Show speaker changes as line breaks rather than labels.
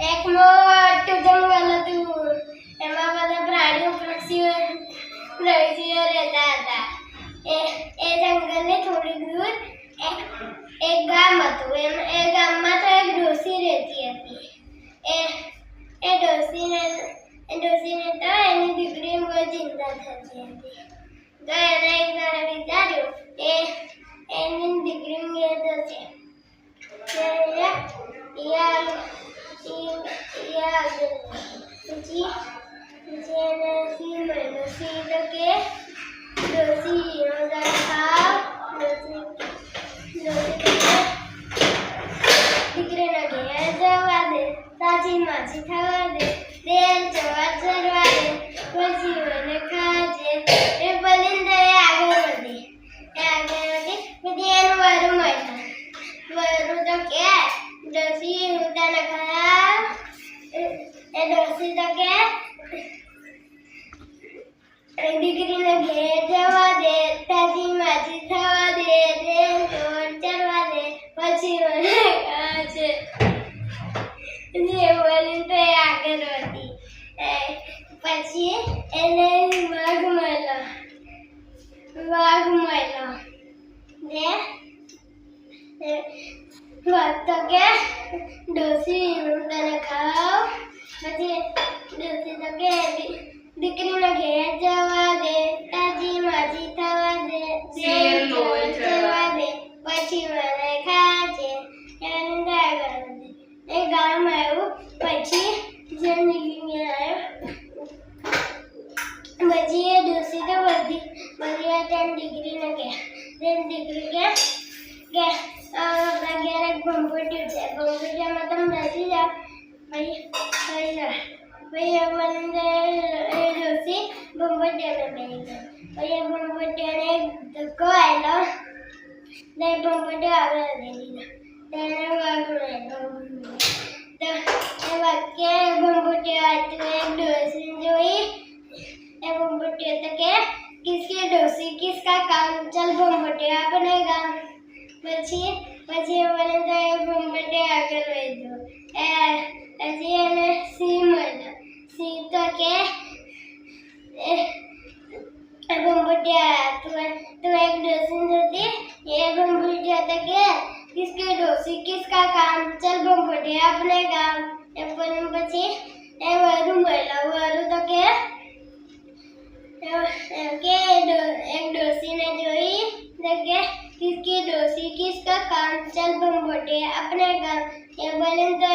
એક મોટું જંગલ હતું. એમાં બધા પ્રાણીઓ પક્ષીઓ રહેતા હતા. એ જંગલની થોડી દૂર એક ગામ હતું. એ ગામમાં તો એક ડોસી રહેતી હતી. એ ડોસીને તો એની દીકરી બહુ ચિંતા થતી હતી. તો એને એક દાડે વિચાર્યું કે એની દીકરી જશે. દીકરીને ઘેર જવા દે, તાજી માછી થવા દે, તેલ ચવા ચરવા દે, પછી મને ખાજે. એ બોલીને આગળ વધી. પછી એનું વરું મળ્યું. વરું તો કે ડોસી હું તને ખાવ. એ ડોસી તો કે દીકરીને ઘેર જવા દે, તાજી માછી થવા દે, તેલ ચરવા દે, પછી મને ખાજે. જે બોલીને તો આગળ વધી. પછી એને વાઘ મળ્યો. વાઘ તો કે ડોસી હું તને ખાવ. પછી ડોસી તો કે દીકરીને ઘેર જવા દે, તાજી માછી થવા દે, તેલ ચરવા દે, પછી મને ખાજે. એ ગામ આવ્યું. પછી જિંદગી આવ્યો. પછી એ ડોસી તો બધી તેની દીકરીને કે દીકરી કે આપણા ઘેર એક ભંભોટિયું છે. ભંભોટિયામાં તમે બેસી જાઓ. પછી એ ડોસી ભંભોટિયામાં બેસી ગઈ. પછી એ ભંભોટિયાને એક ધક્કો આવ્યો. તો એ ભંભોટિયો આગળ લઈ લીધો. તેને વાગડું તો એ વાક્ય ભંભોટિયો હતું. એક ડોસી જોઈ. એ भंभोटिया तो के किसकी डोसी किसका काम, चल भंभोटिया अपने काम. પછી બોલે તો એ ભંભોટિયા આગળ વધ્યો. પછી એને સિંહ મળ્યો. સિંહ તો કે भंभोटिया તું એક ડોસી જોતી. ये भंभोटिया तो के किसकी डोसी किसका काम, चल भंभोटिया अपने काम. એ બોલે પછી એ વરુ મળ્યો. વરુ તો કે एक डोसी ने जोई कि किसकी डोसी किसका काम, चल भंभोटिया अपने काम. ये बोले तो